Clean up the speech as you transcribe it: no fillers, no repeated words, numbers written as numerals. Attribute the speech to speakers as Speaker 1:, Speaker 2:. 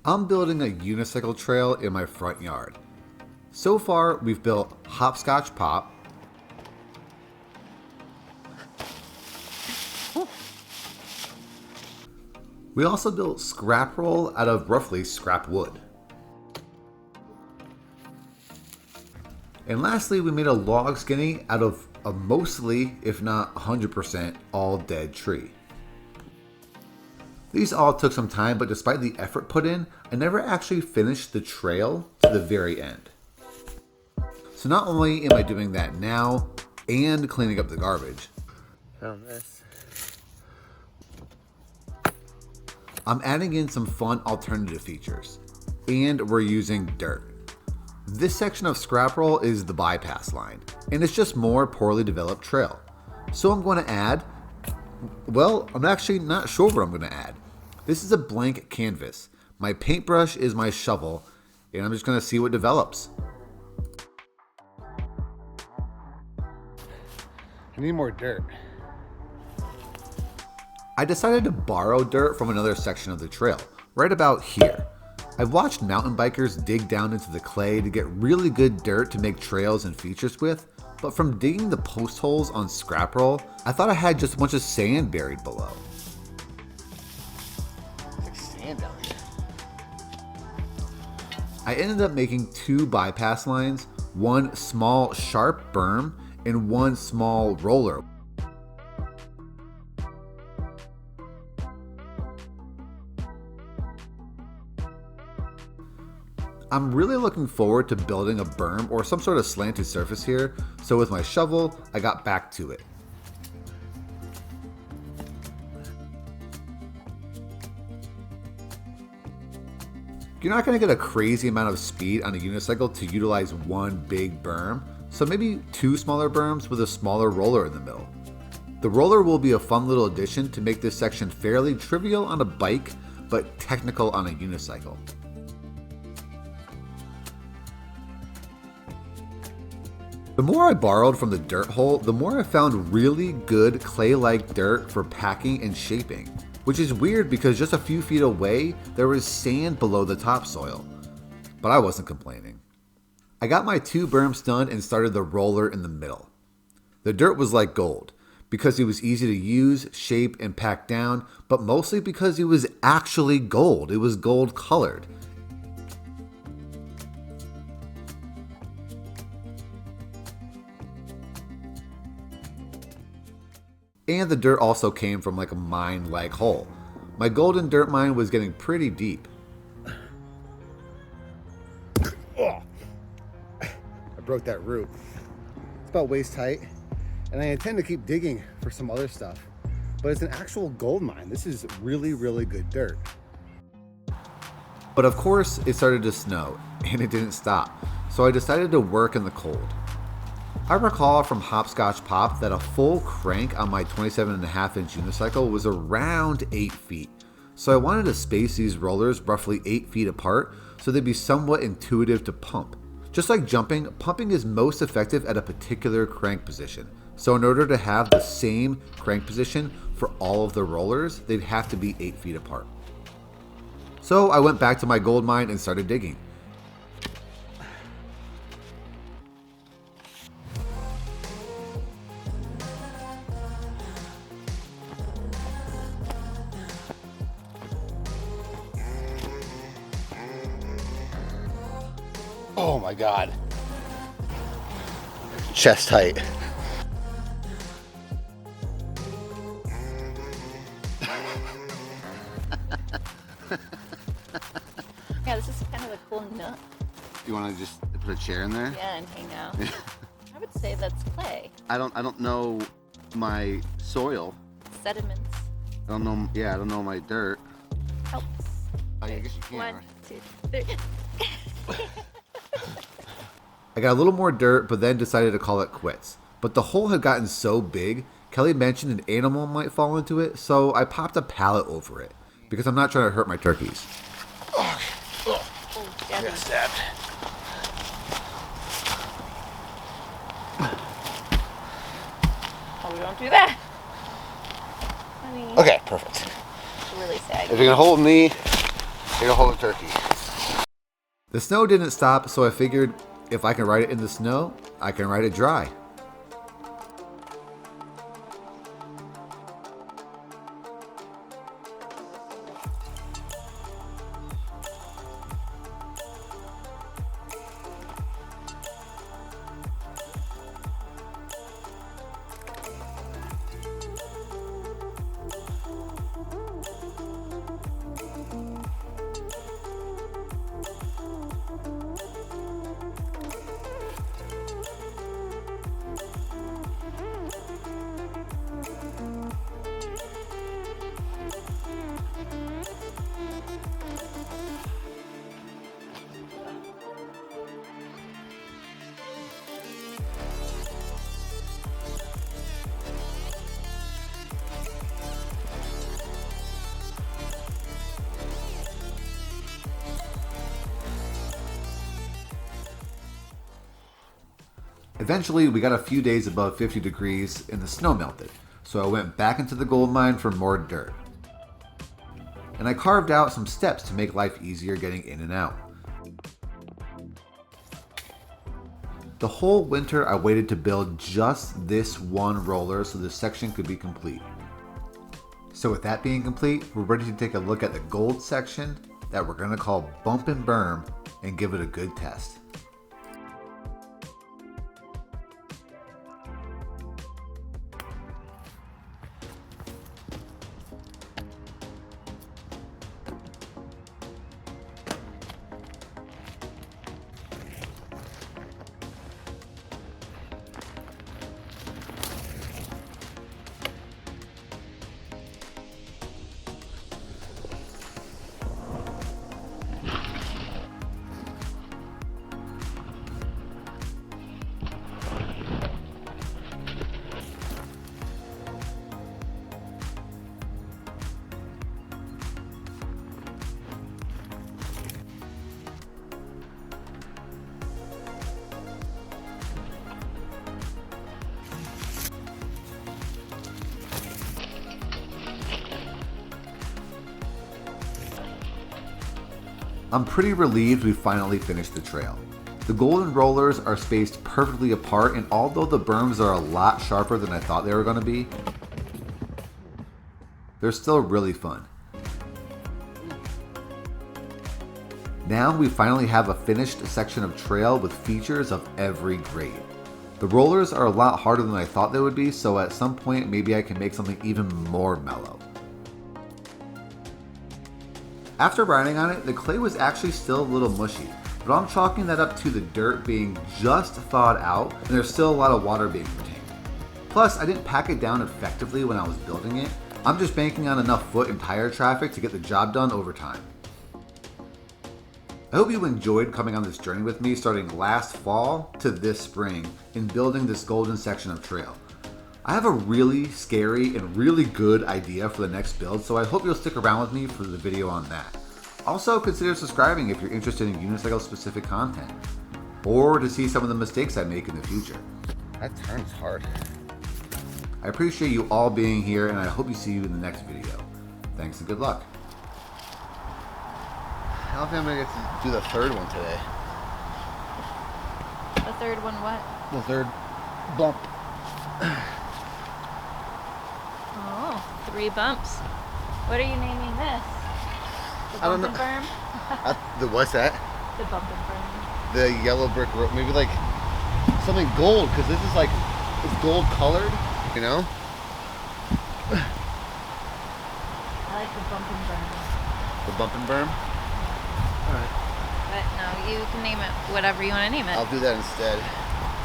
Speaker 1: I'm building a unicycle trail in my front yard. So far, we've built hopscotch pop, we also built scrap roll out of roughly scrap wood. And lastly, we made a log skinny out of a mostly, if not 100%, all dead tree. These all took some time, but despite the effort put in, I never actually finished the trail to the very end. So not only am I doing that now and cleaning up the garbage,
Speaker 2: Found this.
Speaker 1: I'm adding in some fun alternative features. And we're using dirt. This section of scrap roll is the bypass line, and it's just more poorly developed trail. So I'm going to add, well, I'm actually not sure what I'm going to add. This is a blank canvas. My paintbrush is my shovel, and I'm just going to see what develops.
Speaker 2: I need more dirt.
Speaker 1: I decided to borrow dirt from another section of the trail, right about here. I've watched mountain bikers dig down into the clay to get really good dirt to make trails and features with, but from digging the post holes on scrap roll, I thought I had just a bunch of sand buried below.
Speaker 2: It's like sand down here.
Speaker 1: I ended up making two bypass lines, one small sharp berm and one small roller. I'm really looking forward to building a berm or some sort of slanted surface here, so with my shovel, I got back to it. You're not going to get a crazy amount of speed on a unicycle to utilize one big berm, so maybe two smaller berms with a smaller roller in the middle. The roller will be a fun little addition to make this section fairly trivial on a bike, but technical on a unicycle. The more I borrowed from the dirt hole, the more I found really good clay-like dirt for packing and shaping, which is weird because just a few feet away, there was sand below the topsoil. But I wasn't complaining. I got my two berms done and started the roller in the middle. The dirt was like gold, because it was easy to use, shape, and pack down, but mostly because it was actually gold. It was gold colored. And the dirt also came from like a mine-like hole. My golden dirt mine was getting pretty deep.
Speaker 2: Oh, I broke that root. It's about waist height, and I intend to keep digging for some other stuff. But it's an actual gold mine. This is really, really good dirt.
Speaker 1: But of course, it started to snow, and it didn't stop. So I decided to work in the cold. I recall from Hopscotch Pop that a full crank on my 27.5-inch unicycle was around 8 feet. So I wanted to space these rollers roughly 8 feet apart so they'd be somewhat intuitive to pump. Just like jumping, pumping is most effective at a particular crank position. So in order to have the same crank position for all of the rollers, they'd have to be 8 feet apart. So I went back to my gold mine and started digging.
Speaker 2: Oh my God. Chest height.
Speaker 3: Yeah, this is kind of a cool nook.
Speaker 2: You want to just put a chair in there?
Speaker 3: Yeah, and hang out. I would say that's clay.
Speaker 2: I don't know my soil.
Speaker 3: Sediments.
Speaker 2: I don't know my dirt.
Speaker 3: Helps.
Speaker 2: I guess you can.
Speaker 3: 1,
Speaker 2: Right?
Speaker 3: 2, 3.
Speaker 1: I got a little more dirt, but then decided to call it quits. But the hole had gotten so big, Kelly mentioned an animal might fall into it, so I popped a pallet over it, because I'm not trying to hurt my turkeys.
Speaker 3: Oh,
Speaker 2: I got stabbed.
Speaker 3: Oh, we don't do that. Honey.
Speaker 2: Okay, perfect.
Speaker 3: It's really sad.
Speaker 2: If you're gonna hold me, Here to hold a turkey.
Speaker 1: The snow didn't stop, so I figured if I can ride it in the snow, I can ride it dry. Eventually, we got a few days above 50 degrees and the snow melted, so I went back into the gold mine for more dirt. And I carved out some steps to make life easier getting in and out. The whole winter I waited to build just this one roller so this section could be complete. So with that being complete, we're ready to take a look at the gold section that we're going to call Bump and Berm and give it a good test. I'm pretty relieved we finally finished the trail. The golden rollers are spaced perfectly apart, and although the berms are a lot sharper than I thought they were going to be, they're still really fun. Now we finally have a finished section of trail with features of every grade. The rollers are a lot harder than I thought they would be, so at some point maybe I can make something even more mellow. After riding on it, the clay was actually still a little mushy, but I'm chalking that up to the dirt being just thawed out and there's still a lot of water being retained. Plus, I didn't pack it down effectively when I was building it. I'm just banking on enough foot and tire traffic to get the job done over time. I hope you enjoyed coming on this journey with me starting last fall to this spring in building this golden section of trail. I have a really scary and really good idea for the next build, so I hope you'll stick around with me for the video on that. Also, consider subscribing if you're interested in unicycle specific content, or to see some of the mistakes I make in the future.
Speaker 2: That turn's hard.
Speaker 1: I appreciate you all being here, and I hope you see you in the next video. Thanks and good luck.
Speaker 2: I don't think I'm gonna get to do the third one today.
Speaker 3: The third one what?
Speaker 2: The third bump.
Speaker 3: Oh, 3 bumps. What are you naming this? The
Speaker 2: I don't
Speaker 3: bump
Speaker 2: know.
Speaker 3: and berm?
Speaker 2: The what's that?
Speaker 3: The bump and berm.
Speaker 2: The yellow brick road. Maybe like something gold, because this is like, it's gold colored, you know?
Speaker 3: I like the bump and berm.
Speaker 2: The bump and berm? Alright.
Speaker 3: But no, you can name it whatever you want to name it.
Speaker 2: I'll do that instead.